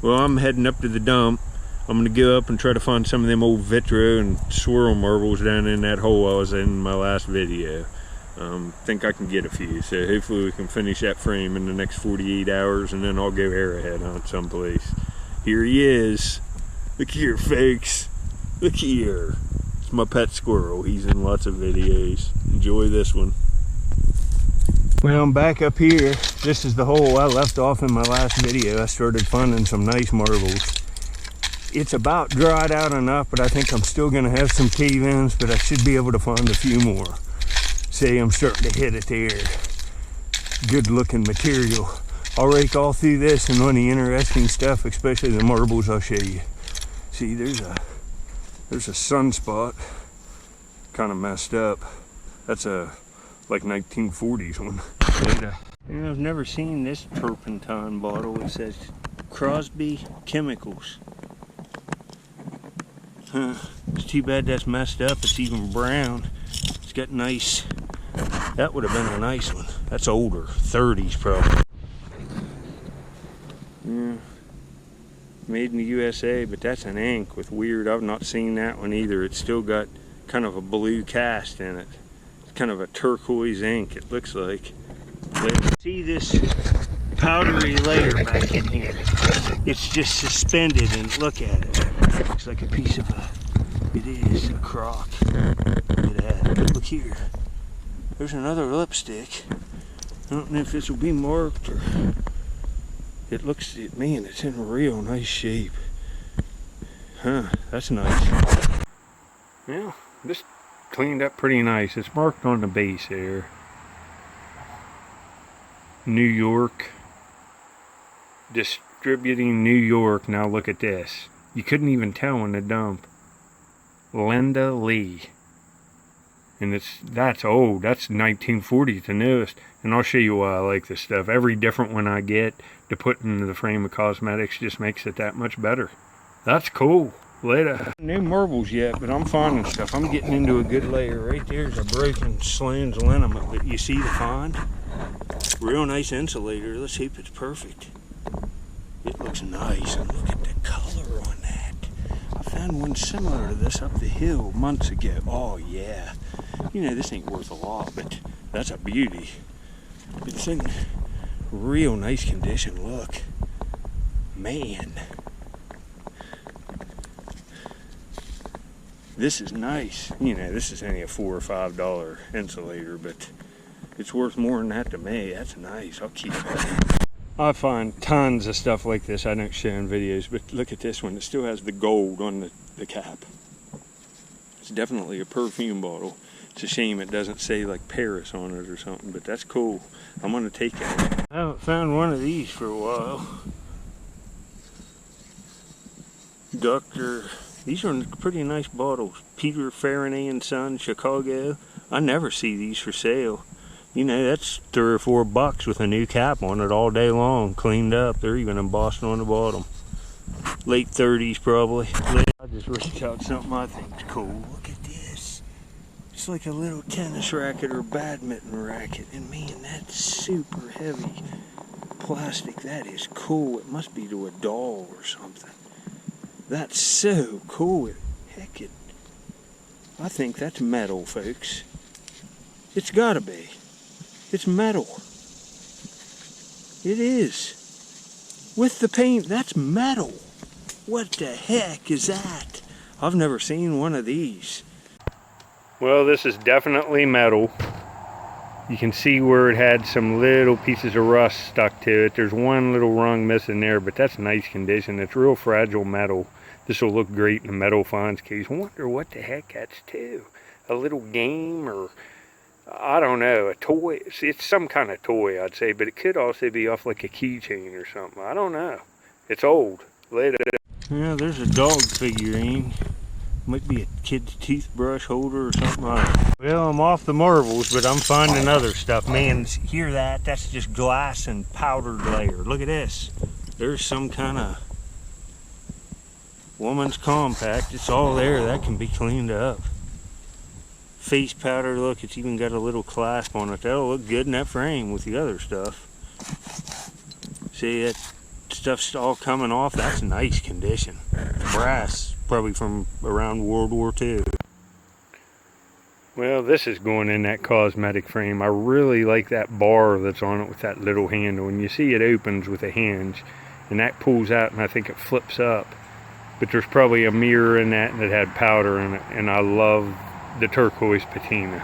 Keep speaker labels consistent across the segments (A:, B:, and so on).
A: Well, I'm heading up to the dump. I'm gonna go up and try to find some of them old vitro and swirl marbles down in that hole I was in my last video. Think I can get a few, so hopefully we can finish that frame in the next 48 hours, and then I'll go arrowhead hunt someplace. Here he is. Look here, folks. Look here. It's my pet squirrel. He's in lots of videos. Enjoy this one. Well, I'm back up here. This is the hole I left off in my last video. I started finding some nice marbles. It's about dried out enough, but I think I'm still gonna have some cave-ins, but I should be able to find a few more. See, I'm starting to hit it there. Good looking material. I'll rake all through this, and on the interesting stuff, especially the marbles, I'll show you. See, there's a sunspot, kind of messed up. That's a like 1940s one. You know, I've never seen this turpentine bottle. It says Crosby Chemicals. Huh. It's too bad that's messed up. It's even brown. It's got nice. That would have been a nice one. That's older, 30s probably. Yeah. Made in the USA, but that's an ink with weird. I've not seen that one either. It's still got kind of a blue cast in it. It's kind of a turquoise ink, it looks like. See this powdery layer back in here? It's just suspended, and look at it. Looks like a piece of it is a crock. Look at that. Look here. There's another lipstick. I don't know if this will be marked or. It looks, man, it's in real nice shape. Huh, that's nice. Yeah, this cleaned up pretty nice. It's marked on the base here. New York. Distributing New York. Now look at this. You couldn't even tell in the dump. Linda Lee. And that's old. That's 1940s, the newest. And I'll show you why I like this stuff. Every different one I get to put into the frame of cosmetics just makes it that much better. That's cool. Later. No marbles yet, but I'm finding stuff. I'm getting into a good layer. Right there's a broken Sloan's liniment, but you see the find? Real nice insulator. Let's hope it's perfect. It looks nice, and look at the color on that. I found one similar to this up the hill months ago. Oh yeah. You know, this ain't worth a lot, but that's a beauty. It's in real nice condition. Look, man, this is nice. You know, this is only a $4 or $5 insulator, but it's worth more than that to me. That's nice. I'll keep that. I find tons of stuff like this I don't show in videos, but look at this one. It still has the gold on the cap. It's definitely a perfume bottle. It's a shame it doesn't say like Paris on it or something, but that's cool. I'm gonna take it. I haven't found one of these for a while. These are pretty nice bottles. Peter Farinay and Son, Chicago. I never see these for sale. You know, that's $3 or $4 with a new cap on it all day long, cleaned up. They're even embossed on the bottom. Late 30s probably. I just reached out something I think's cool. Look at this. It's like a little tennis racket or badminton racket, and man, that's super heavy plastic. That is cool. It must be to a doll or something. That's so cool. Heck, I think that's metal, folks. It's gotta be. It's metal. It is. With the paint, that's metal. What the heck is that? I've never seen one of these. Well, this is definitely metal. You can see where it had some little pieces of rust stuck to it. There's one little rung missing there, but that's nice condition. It's real fragile metal. This will look great in a metal finds case. I wonder what the heck that's to. A little game, or I don't know, a toy. It's some kind of toy, I'd say, but it could also be off like a keychain or something. I don't know. It's old. Later. Yeah, there's a dog figurine. Might be a kid's toothbrush holder or something. Well, I'm off the marbles, but I'm finding other stuff. Man, hear that? That's just glass and powdered layer. Look at this. There's some kind of woman's compact. It's all there. That can be cleaned up. Face powder, look, it's even got a little clasp on it. That'll look good in that frame with the other stuff. See, that stuff's all coming off. That's nice condition. Brass, probably from around World War II. Well, this is going in that cosmetic frame. I really like that bar that's on it with that little handle. And you see it opens with a hinge, and that pulls out, and I think it flips up. But there's probably a mirror in that, and it had powder in it. And I love the turquoise patina.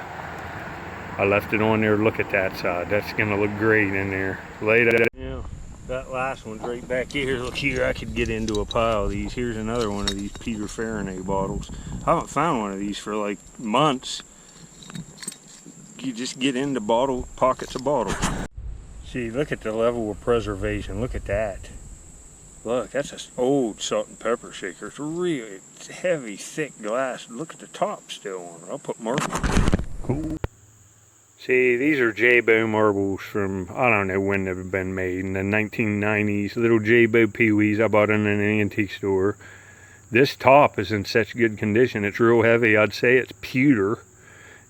A: I left it on there. Look at that side. That's gonna look great in there. Later. Yeah, that last one's right back here. Look here, I could get into a pile of these. Here's another one of these Peter Faraday bottles. I haven't found one of these for like months. You just get into pockets of bottles. See, look at the level of preservation. Look at that. Look, that's an old salt and pepper shaker. It's really heavy, thick glass. Look at the top still on it. I'll put marble. Cool. See, these are J-Bow marbles from, I don't know when they've been made, in the 1990s. Little J-Bow Pee-wees I bought in an antique store. This top is in such good condition. It's real heavy. I'd say it's pewter.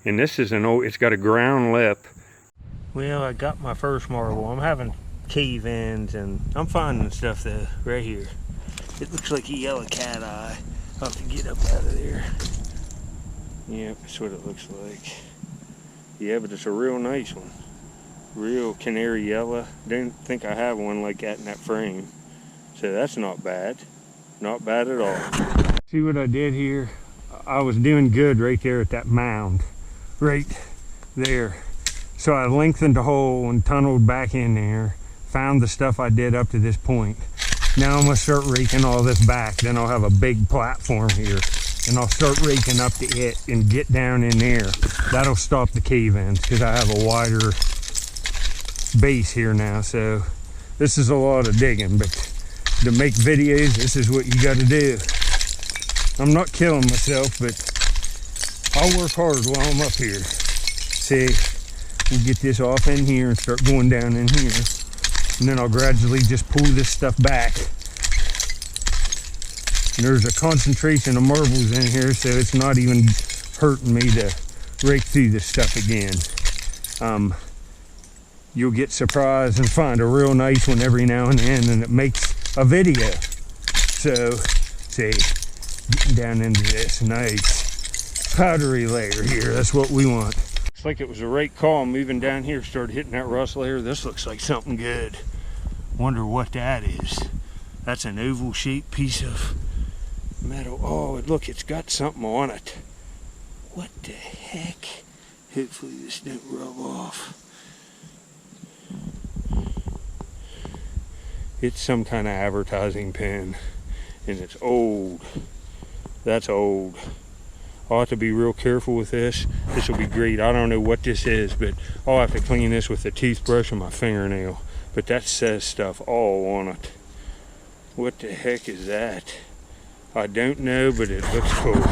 A: And this is an old, it's got a ground lip. Well, I got my first marble. I'm having cave-ins, and I'm finding stuff though, right here. It looks like a yellow cat eye. I'll have to get up out of there. Yeah, that's what it looks like. Yeah, but it's a real nice one. Real canary yellow. Didn't think I have one like that in that frame. So that's not bad. Not bad at all. See what I did here? I was doing good right there at that mound. Right there. So I lengthened the hole and tunneled back in there, found the stuff I did up to this point. Now I'm gonna start raking all this back. Then I'll have a big platform here, and I'll start raking up to it and get down in there. That'll stop the cave-ins because I have a wider base here now. So this is a lot of digging, but to make videos, this is what you gotta do. I'm not killing myself, but I'll work hard while I'm up here. See, we'll get this off in here and start going down in here. And then I'll gradually just pull this stuff back. And there's a concentration of marbles in here, so it's not even hurting me to rake through this stuff again. You'll get surprised and find a real nice one every now and then, and it makes a video. So, see, getting down into this nice powdery layer here. That's what we want. Looks like it was a right call moving down here, started hitting that rust layer. This looks like something good. Wonder what that is. That's an oval shaped piece of metal. Oh, look, it's got something on it. What the heck? Hopefully this don't rub off. It's some kind of advertising pen, and it's old. That's old. I'll have to be real careful with this. This will be great. I don't know what this is, but I'll have to clean this with a toothbrush and my fingernail. But that says stuff all on it. What the heck is that? I don't know, but it looks cool.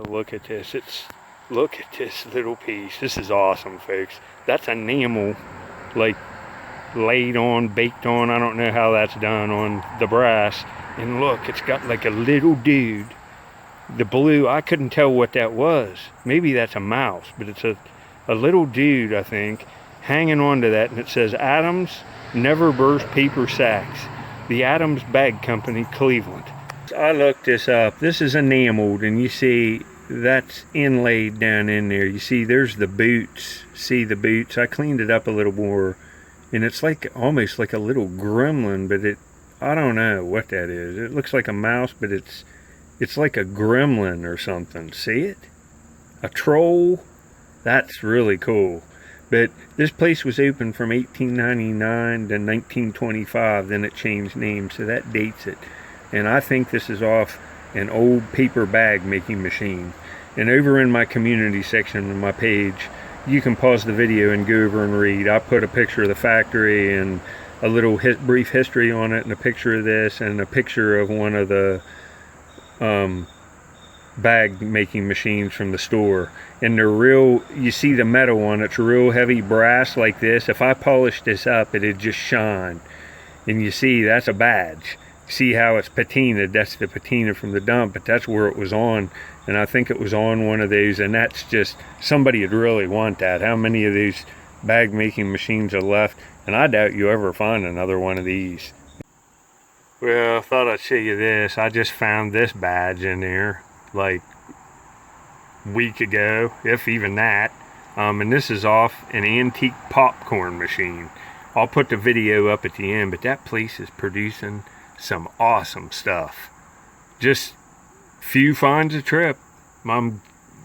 A: Look at this. Look at this little piece. This is awesome, folks. That's enamel, like laid on, baked on. I don't know how that's done on the brass. And look, it's got like a little dude. The blue, I couldn't tell what that was. Maybe that's a mouse, but it's a little dude, I think, hanging on to that, and it says Adams Never Burst Paper Sacks, the Adams Bag Company, Cleveland. I looked this up. This is enameled, and you see that's inlaid down in there. You see there's the boots. See the boots? I cleaned it up a little more, and it's like almost like a little gremlin, but I don't know what that is. It looks like a mouse, but it's like a gremlin or something. See it? A troll? That's really cool. But this place was open from 1899 to 1925. Then it changed names, so that dates it. And I think this is off an old paper bag making machine. And over in my community section of my page, you can pause the video and go over and read. I put a picture of the factory and a little brief history on it, and a picture of this, and a picture of one of the bag making machines from the store. And they're real, you see the metal on it's real heavy brass like this. If I polished this up, it'd just shine. And you see that's a badge. See how it's patinaed? That's the patina from the dump, but that's where it was on. And I think it was on one of those, and that's just, somebody would really want that. How many of these bag making machines are left? And I doubt you ever find another one of these. Well, I thought I'd show you this. I just found this badge in there like a week ago, if even that. And this is off an antique popcorn machine. I'll put the video up at the end, but that place is producing some awesome stuff. Just few finds a trip.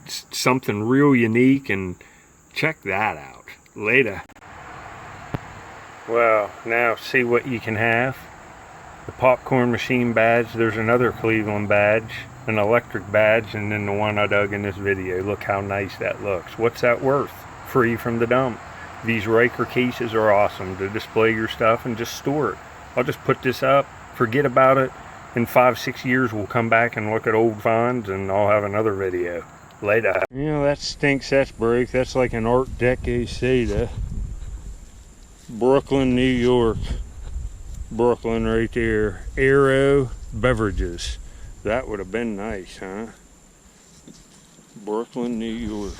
A: Something real unique, and check that out. Later. Well, now see what you can have. The popcorn machine badge. There's another Cleveland badge, an electric badge, and then the one I dug in this video. Look how nice that looks. What's that worth? Free from the dump. These Riker cases are awesome to display your stuff and just store it. I'll just put this up, forget about it. In 5-6 years we'll come back and look at old finds, and I'll have another video. Later. You know, that stinks, that's broke. That's like an Art Deco Seda. Brooklyn, New York. Brooklyn right there. Aero Beverages. That would have been nice, huh? Brooklyn, New York.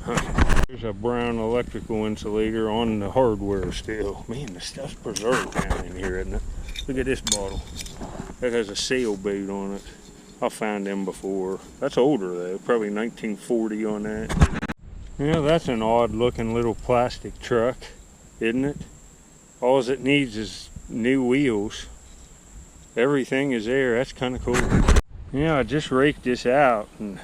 A: Huh. There's a brown electrical insulator on the hardware still. Man, the stuff's preserved down in here, isn't it? Look at this bottle. That has a sailboat on it. I found them before. That's older though, probably 1940 on that. You know, that's an odd looking little plastic truck, isn't it? All it needs is new wheels. Everything is there. That's kind of cool. Yeah, I just raked this out, and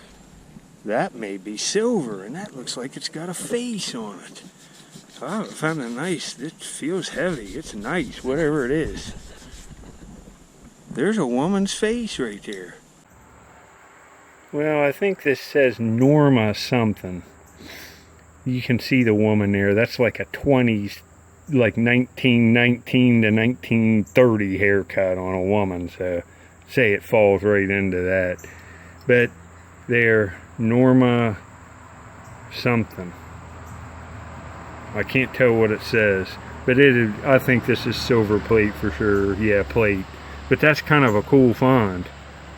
A: that may be silver, and that looks like it's got a face on it. So I found a nice, it feels heavy. It's nice, whatever it is. There's a woman's face right there. Well, I think this says Norma something. You can see the woman there. That's like a 20s, like 1919 to 1930 haircut on a woman. So, say it falls right into that. But there, Norma something. I can't tell what it says. But I think this is silver plate for sure. Yeah, plate. But that's kind of a cool find.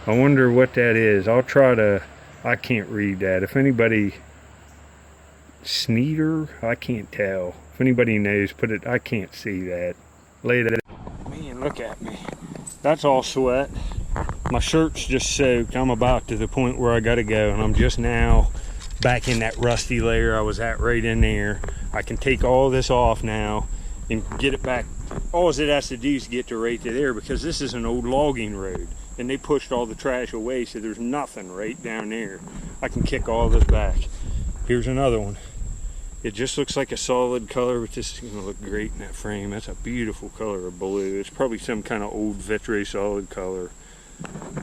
A: I wonder what that is. I'll try to, I can't read that. If anybody, Sneeder, I can't tell. If anybody knows, put it, I can't see that. Later. Man, look at me. That's all sweat. My shirt's just soaked. I'm about to the point where I gotta go, and I'm just now back in that rusty layer I was at right in there. I can take all this off now and get it back. All it has to do is get to right to there, because this is an old logging road. And they pushed all the trash away, so there's nothing right down there. I can kick all this back. Here's another one. It just looks like a solid color, but this is gonna look great in that frame. That's a beautiful color of blue. It's probably some kind of old Vitro solid color.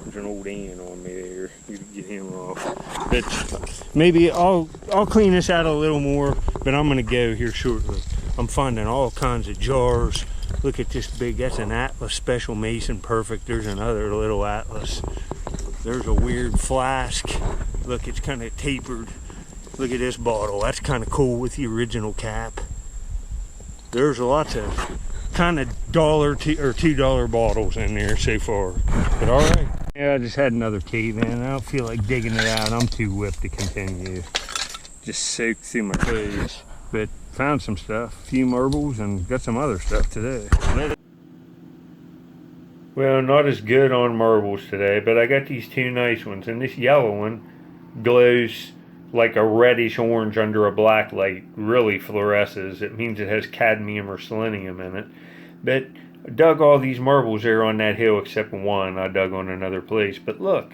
A: There's an old ant on me there. You can get him off. But maybe I'll clean this out a little more, but I'm gonna go here shortly. I'm finding all kinds of jars. Look at this big, that's an Atlas Special Mason Perfect. There's another little Atlas. There's a weird flask. Look, it's kind of tapered. Look at this bottle. That's kind of cool with the original cap. There's lots of kind of $1 or $2 bottles in there so far. But all right. Yeah, I just had another cave in. I don't feel like digging it out. I'm too whipped to continue. Just soaked through my clothes. But found some stuff, a few marbles, and got some other stuff today. Well, not as good on marbles today, but I got these two nice ones, and this yellow one glows like a reddish orange under a black light. Really fluoresces. It means it has cadmium or selenium in it. But I dug all these marbles there on that hill except one I dug on another place. But look,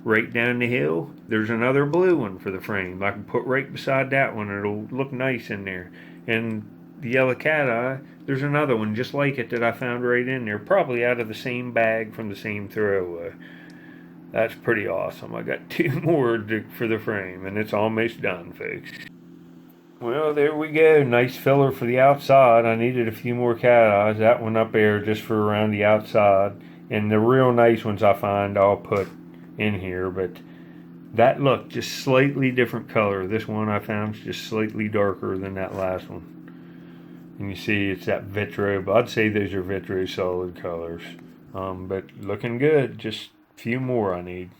A: right down the hill, there's another blue one for the frame. I can put right beside that one. It'll look nice in there. And the yellow cat eye, there's another one just like it that I found right in there. Probably out of the same bag from the same throwaway. That's pretty awesome. I got two more for the frame, and it's almost done, folks. Well, there we go. Nice filler for the outside. I needed a few more cat eyes. That one up there just for around the outside. And the real nice ones I find I'll put in here, but that look just slightly different color. This one I found is just slightly darker than that last one. And you see it's that Vitro, but I'd say those are Vitro solid colors. But looking good. Just a few more I need.